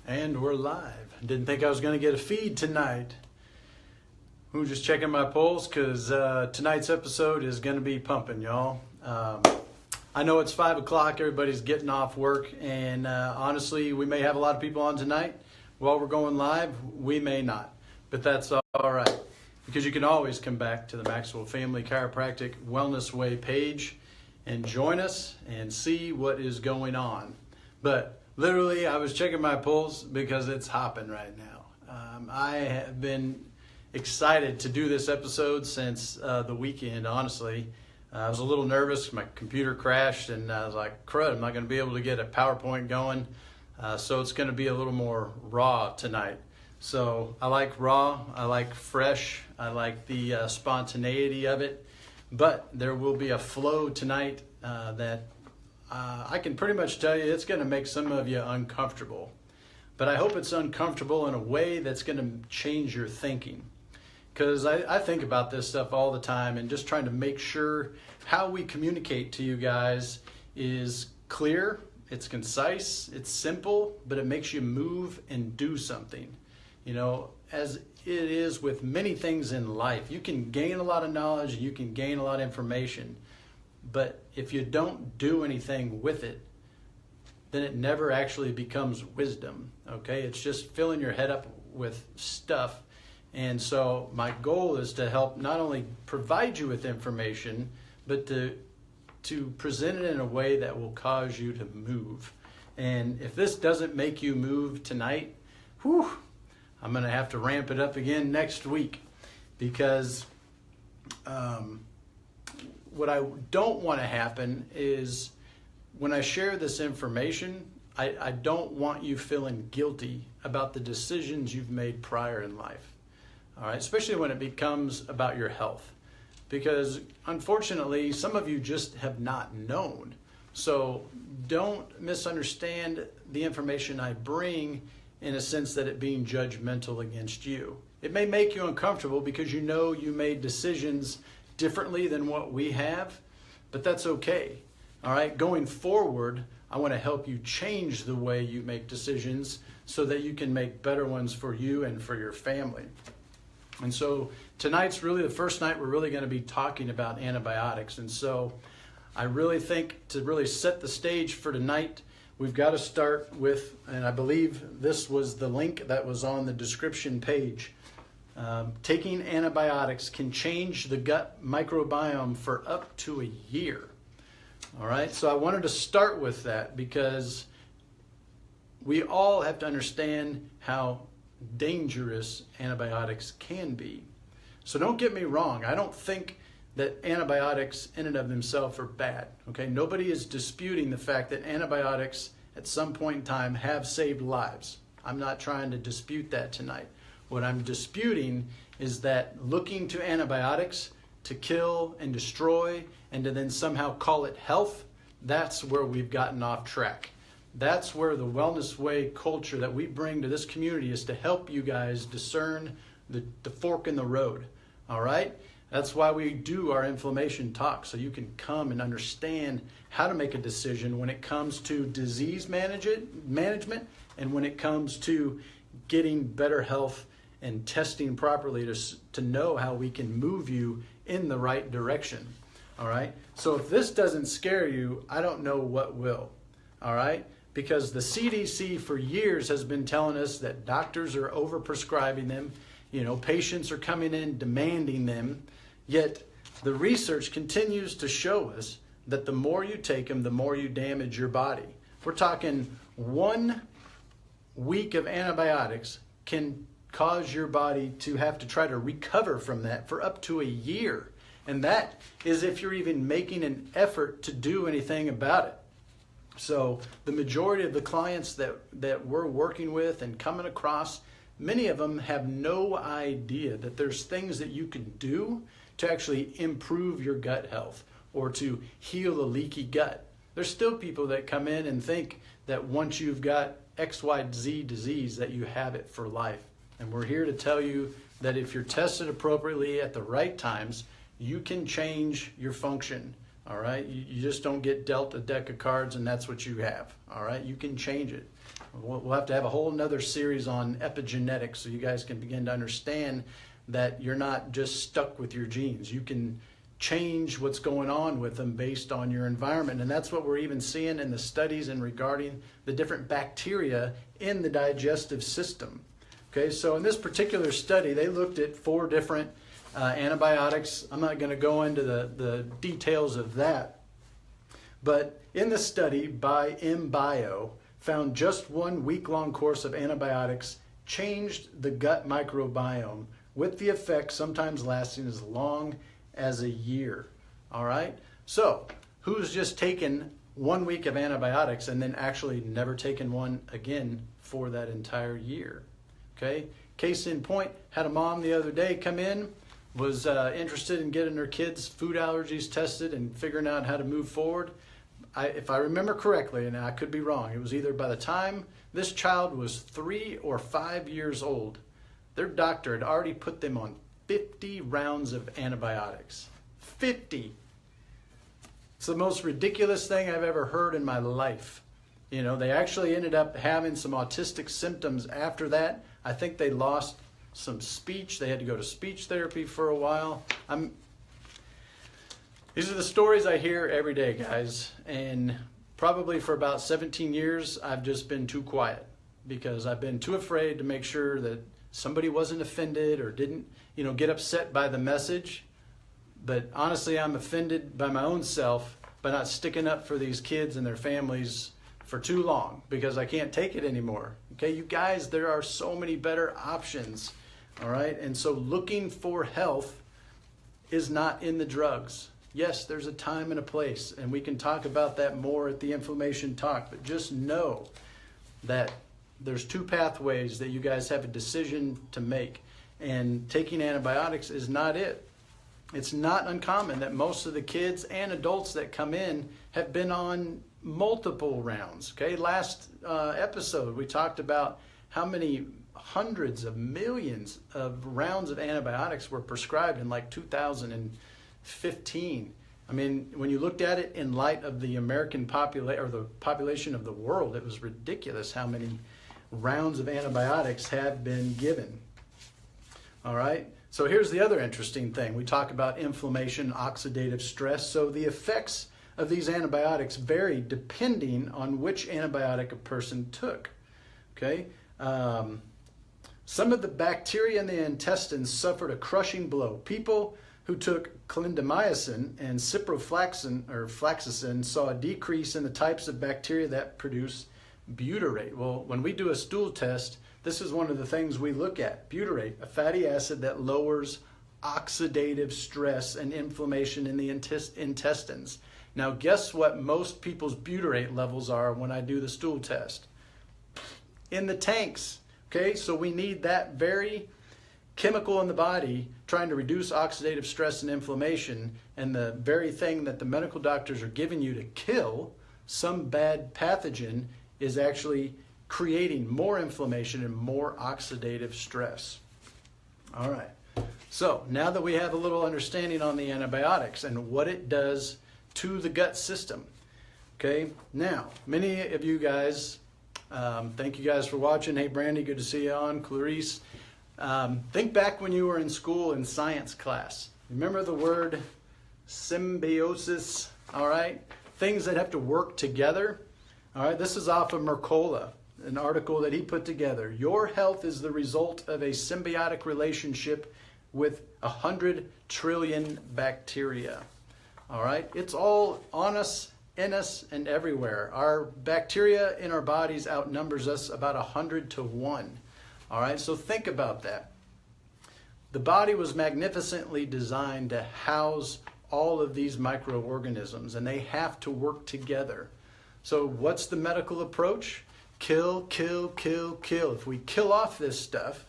And we're live. Didn't think I was going to get a feed tonight. We were just checking my polls because tonight's episode is going to be pumping, y'all. I know it's 5 o'clock. Everybody's getting off work. And honestly, we may have a lot of people on tonight while we're going live. We may not. But that's all right. Because you can always come back to the Maxwell Family Chiropractic Wellness Way page and join us and see what is going on. But literally, I was checking my polls because it's hopping right now. I have been excited to do this episode since the weekend, honestly. I was a little nervous. My computer crashed, and I was like, crud, I'm not going to be able to get a PowerPoint going. So it's going to be a little more raw tonight. So I like raw. I like fresh. I like the spontaneity of it. But there will be a flow tonight that I can pretty much tell you it's going to make some of you uncomfortable. But I hope it's uncomfortable in a way that's going to change your thinking. Because I think about this stuff all the time and just trying to make sure how we communicate to you guys is clear, it's concise, it's simple, but it makes you move and do something. You know, as it is with many things in life, you can gain a lot of knowledge and you can gain a lot of information. But if you don't do anything with it, then it never actually becomes wisdom, okay? It's just filling your head up with stuff. And so my goal is to help not only provide you with information, but to present it in a way that will cause you to move. And if this doesn't make you move tonight, I'm going to have to ramp it up again next week because what I don't want to happen is when I share this information, I don't want you feeling guilty about the decisions you've made prior in life. All right, especially when it becomes about your health. Because unfortunately, some of you just have not known. So don't misunderstand the information I bring in a sense that it being judgmental against you. It may make you uncomfortable because you know you made decisions differently than what we have, but that's okay. All right, going forward, I want to help you change the way you make decisions so that you can make better ones for you and for your family. And so tonight's really the first night we're really going to be talking about antibiotics. And so I really think to really set the stage for tonight, we've got to start with, and I believe this was the link that was on the description page. Taking antibiotics can change the gut microbiome for up to a year. All right, so I wanted to start with that because we all have to understand how dangerous antibiotics can be. So don't get me wrong. I don't think that antibiotics in and of themselves are bad. Okay, nobody is disputing the fact that antibiotics at some point in time have saved lives. I'm not trying to dispute that tonight. What I'm disputing is that looking to antibiotics to kill and destroy and to then somehow call it health, that's where we've gotten off track. That's where the Wellness Way culture that we bring to this community is to help you guys discern the fork in the road. All right? That's why we do our inflammation talk, so you can come and understand how to make a decision when it comes to disease management and when it comes to getting better health and testing properly to know how we can move you in the right direction. All right? So if this doesn't scare you, I don't know what will. All right? Because the CDC for years has been telling us that doctors are overprescribing them. You know, patients are coming in demanding them. Yet the research continues to show us that the more you take them, the more you damage your body. We're talking 1 week of antibiotics can cause your body to have to try to recover from that for up to a year. And that is if you're even making an effort to do anything about it. So the majority of the clients that we're working with and coming across, many of them have no idea that there's things that you can do to actually improve your gut health or to heal a leaky gut. There's still people that come in and think that once you've got XYZ disease that you have it for life. And we're here to tell you that if you're tested appropriately at the right times, you can change your function. All right, you just don't get dealt a deck of cards and that's what you have. All right, you can change it. We'll have to have a whole nother series on epigenetics so you guys can begin to understand that you're not just stuck with your genes. You can change what's going on with them based on your environment. And that's what we're even seeing in the studies and regarding the different bacteria in the digestive system. Okay, so in this particular study, they looked at 4 different antibiotics. I'm not going to go into the details of that. But in the study by MBio, found just 1 week-long course of antibiotics changed the gut microbiome, with the effects sometimes lasting as long as a year. All right? So, who's just taken 1 week of antibiotics and then actually never taken one again for that entire year? Okay? Case in point, had a mom the other day come in, was interested in getting her kids' food allergies tested and figuring out how to move forward. If I remember correctly, and I could be wrong, it was either by the time this child was 3 or 5 years old, their doctor had already put them on 50 rounds of antibiotics. 50! It's the most ridiculous thing I've ever heard in my life. You know, they actually ended up having some autistic symptoms after that. I think they lost some speech. They had to go to speech therapy for a while. These are the stories I hear every day, guys. And probably for about 17 years, I've just been too quiet because I've been too afraid to make sure that somebody wasn't offended or didn't, get upset by the message. But honestly, I'm offended by my own self by not sticking up for these kids and their families for too long because I can't take it anymore. Okay, you guys, there are so many better options. All right, and so looking for health is not in the drugs. Yes, there's a time and a place, and we can talk about that more at the inflammation talk, but just know that there's 2 pathways that you guys have a decision to make, and taking antibiotics is not it. It's not uncommon that most of the kids and adults that come in have been on multiple rounds. Okay, last episode we talked about how many hundreds of millions of rounds of antibiotics were prescribed in like 2015. I mean, when you looked at it in light of the American population or the population of the world, it was ridiculous how many rounds of antibiotics have been given. All right. So here's the other interesting thing. We talk about inflammation, oxidative stress. So the effects of these antibiotics vary depending on which antibiotic a person took. Okay. Some of the bacteria in the intestines suffered a crushing blow. People who took clindamycin and ciprofloxacin saw a decrease in the types of bacteria that produce butyrate. Well, when we do a stool test, this is one of the things we look at. Butyrate, a fatty acid that lowers oxidative stress and inflammation in the intestines. Now, guess what most people's butyrate levels are when I do the stool test? In the tanks. Okay, so we need that very chemical in the body trying to reduce oxidative stress and inflammation, and the very thing that the medical doctors are giving you to kill some bad pathogen is actually creating more inflammation and more oxidative stress. All right, so now that we have a little understanding on the antibiotics and what it does to the gut system, okay, now many of you guys, thank you guys for watching. Hey, Brandy, good to see you on. Clarice, think back when you were in school in science class. Remember the word symbiosis, all right? Things that have to work together, all right? This is off of Mercola, an article that he put together. Your health is the result of a symbiotic relationship with 100 trillion bacteria, all right? It's all on us, in us, and everywhere. Our bacteria in our bodies outnumbers us about 100 to 1. All right, so think about that. The body was magnificently designed to house all of these microorganisms, and they have to work together. So what's the medical approach? Kill, kill, kill, kill. If we kill off this stuff,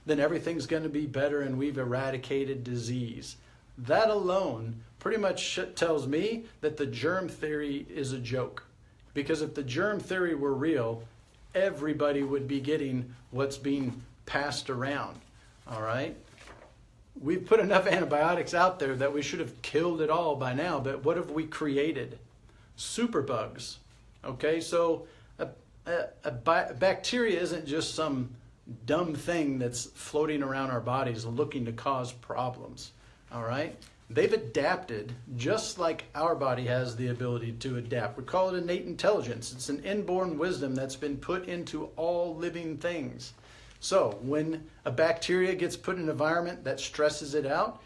then everything's going to be better and we've eradicated disease. That alone pretty much tells me that the germ theory is a joke. Because if the germ theory were real, everybody would be getting what's being passed around. All right? We've put enough antibiotics out there that we should have killed it all by now, but what have we created? Superbugs. Okay, so bacteria isn't just some dumb thing that's floating around our bodies looking to cause problems. All right? They've adapted just like our body has the ability to adapt. We call it innate intelligence. It's an inborn wisdom that's been put into all living things. So when a bacteria gets put in an environment that stresses it out,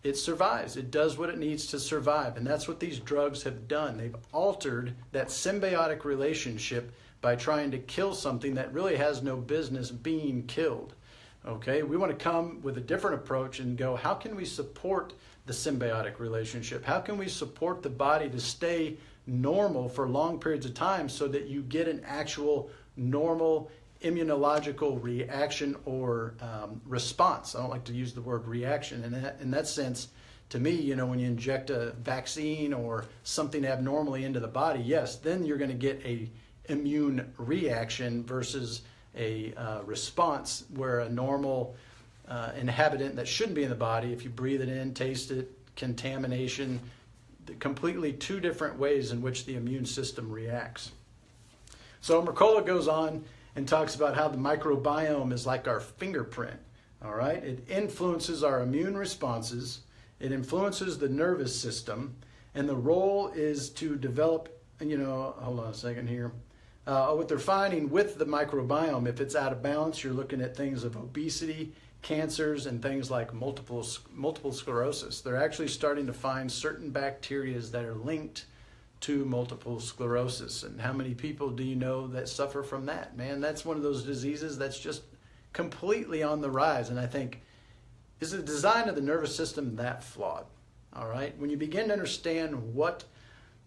it survives. It does what it needs to survive. And that's what these drugs have done. They've altered that symbiotic relationship by trying to kill something that really has no business being killed. Okay, we want to come with a different approach and go, how can we support the symbiotic relationship? How can we support the body to stay normal for long periods of time so that you get an actual normal immunological reaction or response? I don't like to use the word reaction. In that sense, to me, when you inject a vaccine or something abnormally into the body, yes, then you're going to get a immune reaction versus a response where a normal inhabitant that shouldn't be in the body, if you breathe it in, taste it, contamination, completely two different ways in which the immune system reacts. So Mercola goes on and talks about how the microbiome is like our fingerprint. All right, it influences our immune responses, it influences the nervous system, and the role is to develop, hold on a second here. What they're finding with the microbiome, if it's out of balance, you're looking at things of obesity, cancers, and things like multiple sclerosis. They're actually starting to find certain bacteria that are linked to multiple sclerosis. And how many people do you know that suffer from that? Man, that's one of those diseases that's just completely on the rise. And I think, is the design of the nervous system that flawed? All right, when you begin to understand what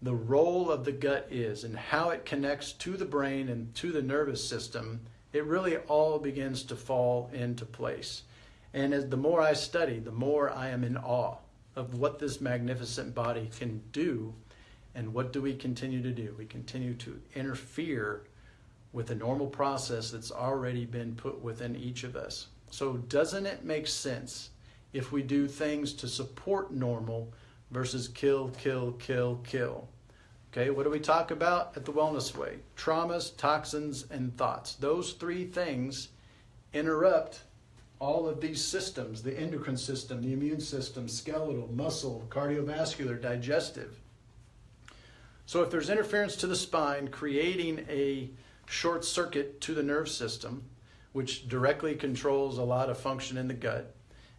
the role of the gut is and how it connects to the brain and to the nervous system, it really all begins to fall into place. And as the more I study, the more I am in awe of what this magnificent body can do. And what do we continue to do? We continue to interfere with a normal process that's already been put within each of us. So doesn't it make sense if we do things to support normal versus kill, kill, kill, kill? Okay, what do we talk about at the Wellness Way? Traumas, toxins, and thoughts. Those three things interrupt all of these systems: the endocrine system, the immune system, skeletal, muscle, cardiovascular, digestive. So if there's interference to the spine, creating a short circuit to the nerve system, which directly controls a lot of function in the gut,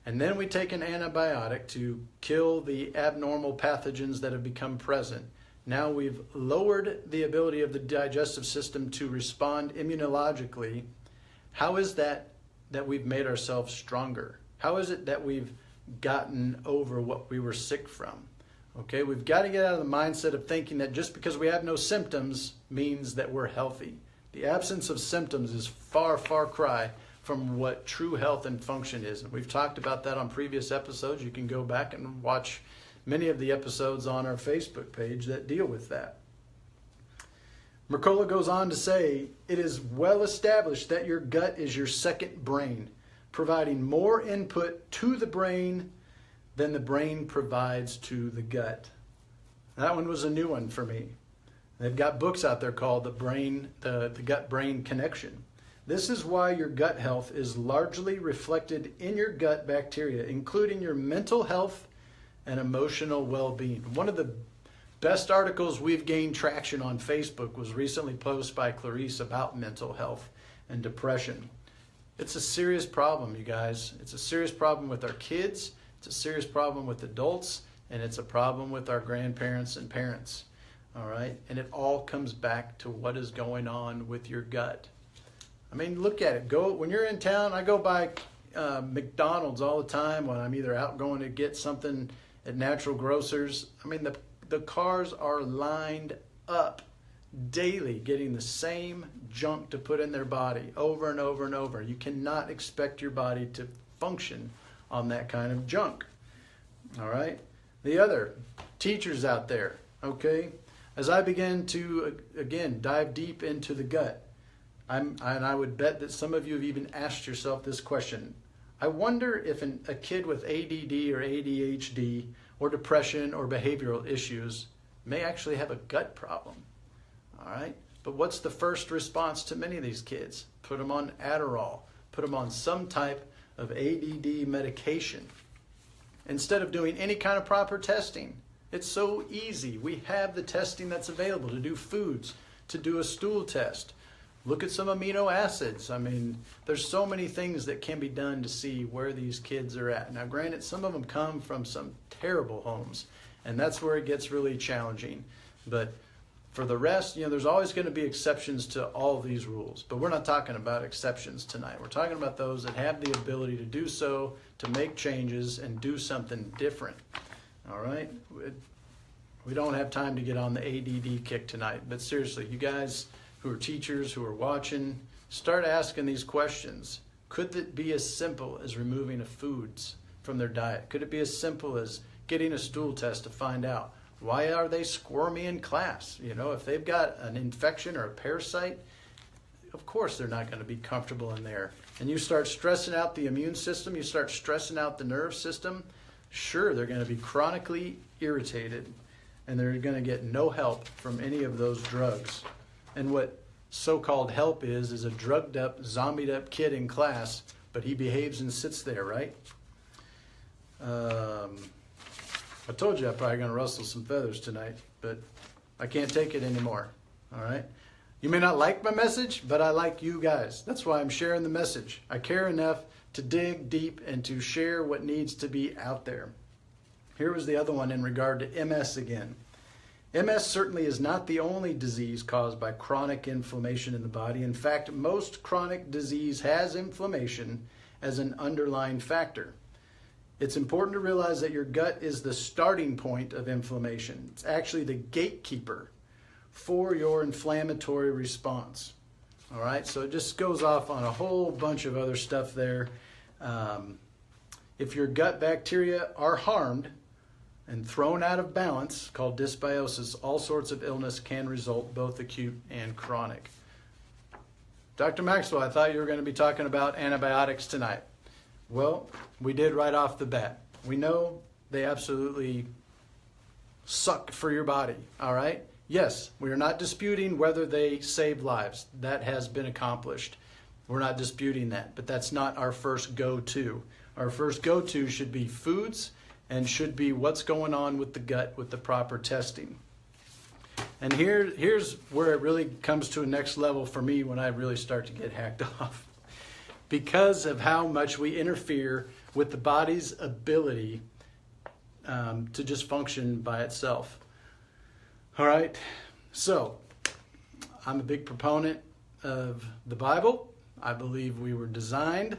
and then we take an antibiotic to kill the abnormal pathogens that have become present, now we've lowered the ability of the digestive system to respond immunologically. How is that we've made ourselves stronger? How is it that we've gotten over what we were sick from? Okay, we've got to get out of the mindset of thinking that just because we have no symptoms means that we're healthy. The absence of symptoms is far, far cry from what true health and function is. And we've talked about that on previous episodes. You can go back and watch many of the episodes on our Facebook page that deal with that. Mercola goes on to say, it is well established that your gut is your second brain, providing more input to the brain than the brain provides to the gut. That one was a new one for me. They've got books out there called the gut-brain connection. This is why your gut health is largely reflected in your gut bacteria, including your mental health and emotional well-being. One of the best articles we've gained traction on Facebook was recently posted by Clarice about mental health and depression. It's a serious problem, you guys. It's a serious problem with our kids. It's a serious problem with adults, and it's a problem with our grandparents and parents. All right? And it all comes back to what is going on with your gut. I mean, look at it. When you're in town, I go by McDonald's all the time when I'm either out going to get something at Natural Grocers. I mean, the cars are lined up daily getting the same junk to put in their body over and over and over. You cannot expect your body to function on that kind of junk. All right? The other teachers out there, okay? As I begin to, again, dive deep into the gut, and I would bet that some of you have even asked yourself this question. I wonder if a kid with ADD or ADHD or depression or behavioral issues may actually have a gut problem. All right? But what's the first response to many of these kids? Put them on Adderall, put them on some type of ADD medication, instead of doing any kind of proper testing. It's so easy. We have the testing that's available to do foods, to do a stool test. Look at some amino acids. I mean, there's so many things that can be done to see where these kids are at. Now, granted, some of them come from some terrible homes, and that's where it gets really challenging. But for the rest, there's always going to be exceptions to all these rules. But we're not talking about exceptions tonight. We're talking about those that have the ability to do so, to make changes and do something different. All right? We don't have time to get on the ADD kick tonight. But seriously, you guys who are teachers, who are watching, start asking these questions. Could it be as simple as removing foods from their diet? Could it be as simple as getting a stool test to find out? Why are they squirmy in class? If they've got an infection or a parasite, of course they're not going to be comfortable in there. And you start stressing out the immune system, you start stressing out the nerve system, sure, they're going to be chronically irritated, and they're going to get no help from any of those drugs. And what so-called help is a drugged up, zombied up kid in class, but he behaves and sits there, right? I told you I'm probably going to rustle some feathers tonight, but I can't take it anymore, all right? You may not like my message, but I like you guys. That's why I'm sharing the message. I care enough to dig deep and to share what needs to be out there. Here was the other one in regard to MS again. MS certainly is not the only disease caused by chronic inflammation in the body. In fact, most chronic disease has inflammation as an underlying factor. It's important to realize that your gut is the starting point of inflammation. It's actually the gatekeeper for your inflammatory response. All right, so it just goes off on a whole bunch of other stuff there. If your gut bacteria are harmed and thrown out of balance, called dysbiosis, all sorts of illness can result, both acute and chronic. Dr. Maxwell, I thought you were going to be talking about antibiotics tonight. Well, we did right off the bat. We know they absolutely suck for your body, all right? Yes, we are not disputing whether they save lives. That has been accomplished. We're not disputing that, but that's not our first go-to. Our first go-to should be foods and should be what's going on with the gut with the proper testing. And here's where it really comes to a next level for me when I really start to get hacked off. Because of how much we interfere with the body's ability to just function by itself. All right, so I'm a big proponent of the Bible. I believe we were designed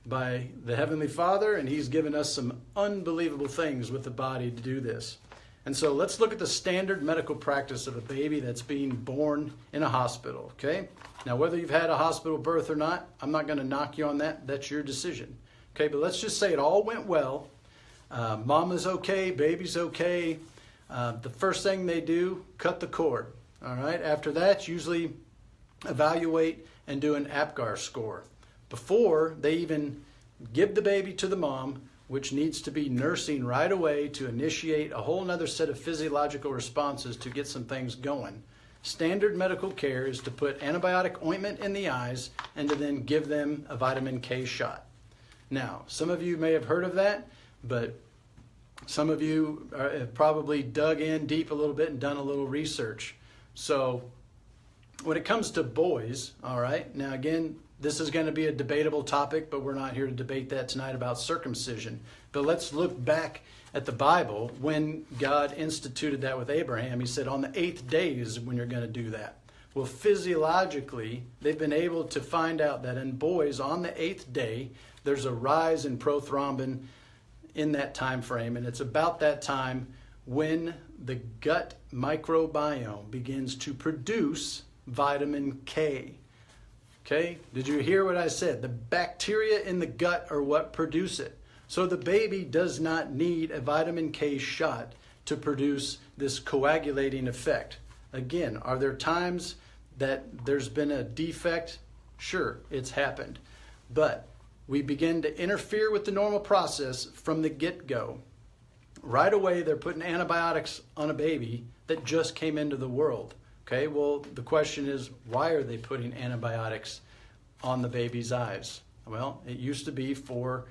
by the Heavenly Father, and He's given us some unbelievable things with the body to do this. And so let's look at the standard medical practice of a baby that's being born in a hospital, okay? Now, whether you've had a hospital birth or not, I'm not going to knock you on that. That's your decision, okay? But let's just say it all went well. Mama's okay, baby's okay. The first thing they do, cut the cord, all right? After that, usually evaluate and do an APGAR score. Before they even give the baby to the mom, which needs to be nursing right away to initiate a whole nother set of physiological responses to get some things going. Standard medical care is to put antibiotic ointment in the eyes and to then give them a vitamin K shot. Now, some of you may have heard of that, but some of you have probably dug in deep a little bit and done a little research. So when it comes to boys, all right, now again, this is going to be a debatable topic, but we're not here to debate that tonight about circumcision. But let's look back at the Bible when God instituted that with Abraham. He said on the 8th day is when you're going to do that. Well, physiologically, they've been able to find out that in boys on the 8th day, there's a rise in prothrombin in that time frame. And it's about that time when the gut microbiome begins to produce vitamin K. Okay, did you hear what I said? The bacteria in the gut are what produce it. So the baby does not need a vitamin K shot to produce this coagulating effect. Again, are there times that there's been a defect? Sure, it's happened. But we begin to interfere with the normal process from the get-go. Right away, they're putting antibiotics on a baby that just came into the world. Okay, well, the question is, why are they putting antibiotics on the baby's eyes? Well, it used to be for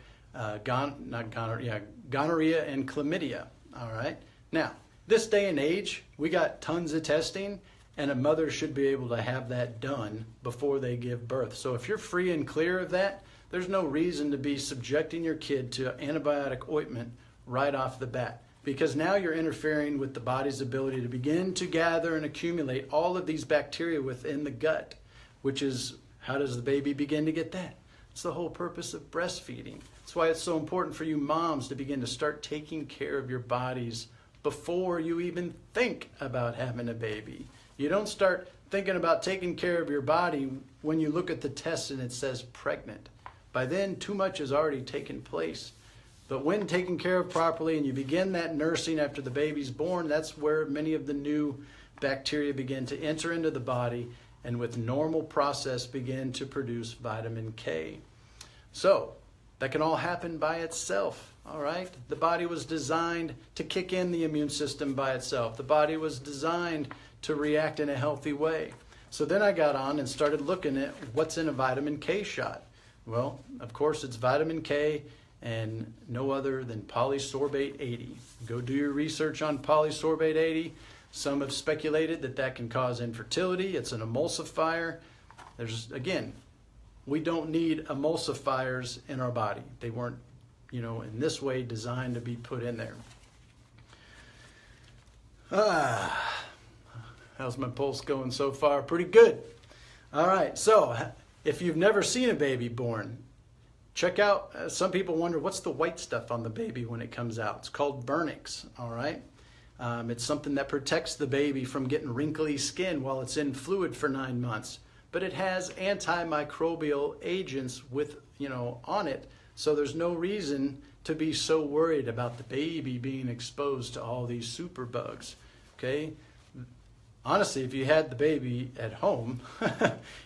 gonorrhea and chlamydia, all right? Now, this day and age, we got tons of testing, and a mother should be able to have that done before they give birth. So if you're free and clear of that, there's no reason to be subjecting your kid to antibiotic ointment right off the bat, because now you're interfering with the body's ability to begin to gather and accumulate all of these bacteria within the gut, which is, how does the baby begin to get that? It's the whole purpose of breastfeeding. That's why it's so important for you moms to begin to start taking care of your bodies before you even think about having a baby. You don't start thinking about taking care of your body when you look at the test and it says pregnant. By then, too much has already taken place. But when taken care of properly and you begin that nursing after the baby's born, that's where many of the new bacteria begin to enter into the body and with normal process begin to produce vitamin K. So that can all happen by itself, all right? The body was designed to kick in the immune system by itself. The body was designed to react in a healthy way. So then I got on and started looking at what's in a vitamin K shot. Well, of course, it's vitamin K and no other than polysorbate 80. Go do your research on polysorbate 80. Some have speculated that that can cause infertility. It's an emulsifier. Again, we don't need emulsifiers in our body. They weren't, in this way designed to be put in there. How's my pulse going so far? Pretty good. All right, so if you've never seen a baby born, check out, some people wonder, what's the white stuff on the baby when it comes out? It's called vernix, all right? It's something that protects the baby from getting wrinkly skin while it's in fluid for 9 months. But it has antimicrobial agents on it, so there's no reason to be so worried about the baby being exposed to all these superbugs, okay? Honestly, if you had the baby at home,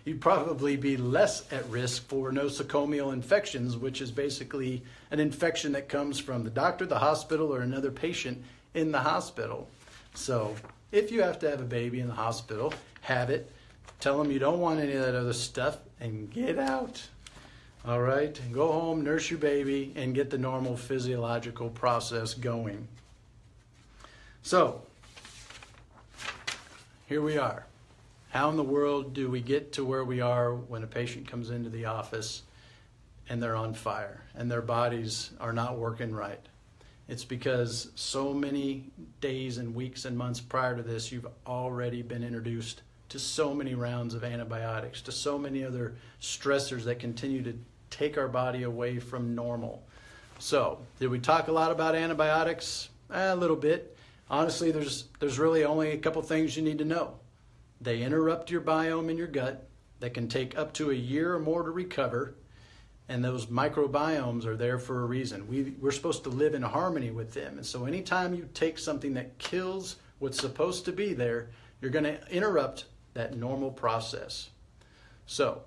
you'd probably be less at risk for nosocomial infections, which is basically an infection that comes from the doctor, the hospital, or another patient in the hospital. So if you have to have a baby in the hospital, have it. Tell them you don't want any of that other stuff and get out. All right? And go home, nurse your baby, and get the normal physiological process going. So here we are. How in the world do we get to where we are when a patient comes into the office and they're on fire and their bodies are not working right? It's because so many days and weeks and months prior to this, you've already been introduced to so many rounds of antibiotics, to so many other stressors that continue to take our body away from normal. So, did we talk a lot about antibiotics? A little bit. Honestly, there's really only a couple things you need to know. They interrupt your biome in your gut. That can take up to a year or more to recover. And those microbiomes are there for a reason. We're supposed to live in harmony with them. And so anytime you take something that kills what's supposed to be there, you're going to interrupt that normal process. So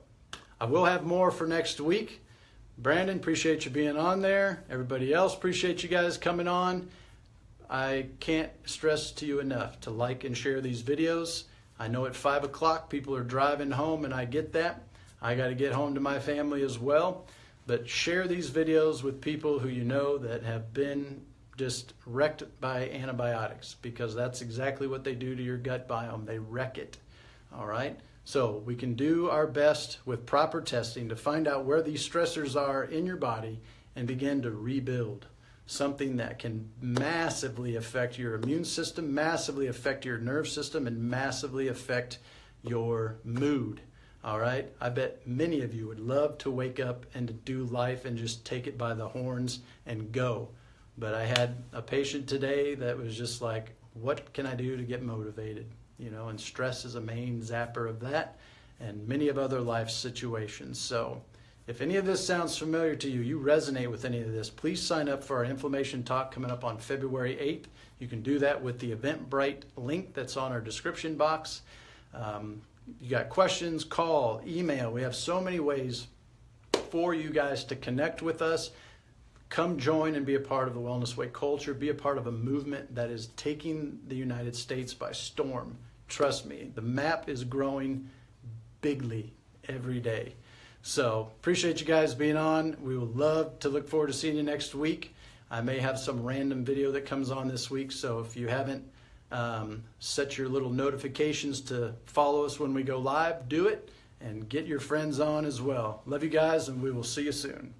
I will have more for next week. Brandon, appreciate you being on there. Everybody else, appreciate you guys coming on. I can't stress to you enough to like and share these videos. I know at 5 o'clock people are driving home, and I get that. I got to get home to my family as well. But share these videos with people who you know that have been just wrecked by antibiotics, because that's exactly what they do to your gut biome. They wreck it. All right? So we can do our best with proper testing to find out where these stressors are in your body and begin to rebuild something that can massively affect your immune system, massively affect your nerve system, and massively affect your mood. All right? I bet many of you would love to wake up and to do life and just take it by the horns and go. But I had a patient today that was just like, what can I do to get motivated? And stress is a main zapper of that, and many of other life situations. So if any of this sounds familiar to you, you resonate with any of this, please sign up for our inflammation talk coming up on February 8th. You can do that with the Eventbrite link that's on our description box. You got questions, call, email. We have so many ways for you guys to connect with us. Come join and be a part of the Wellness Way culture. Be a part of a movement that is taking the United States by storm. Trust me, the map is growing bigly every day. So appreciate you guys being on. We would love to look forward to seeing you next week. I may have some random video that comes on this week, so if you haven't set your little notifications to follow us when we go live, do it, and get your friends on as well. Love you guys, and we will see you soon.